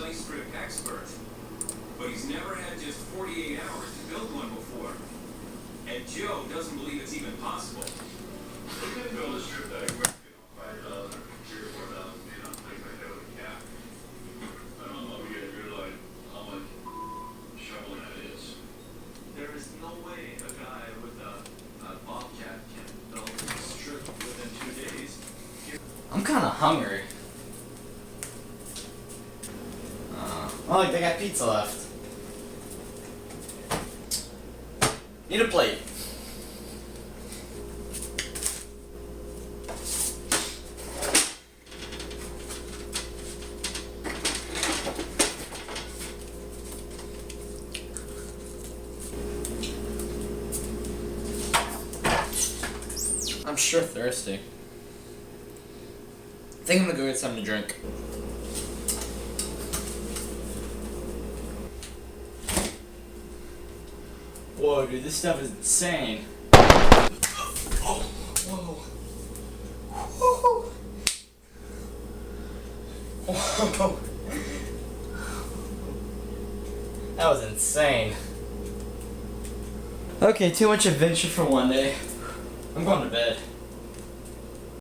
ice strip expert, but he's never had just 48 hours to build one before. And Joe doesn't believe it's even possible. We can build a strip that quick, $5,000, $3,000 or $4,000, things like that with a cap. I don't know if you guys realize how much shoveling that is. There is no way a guy with a bobcat can build a strip within 2 days. I'm kind of hungry. Oh, like they got pizza left. Need a plate. I'm sure thirsty. I think I'm gonna go get something to drink. Whoa, dude, this stuff is insane. Oh, whoa. Whoa. Whoa. That was insane. Okay, too much adventure for one day. I'm going to bed.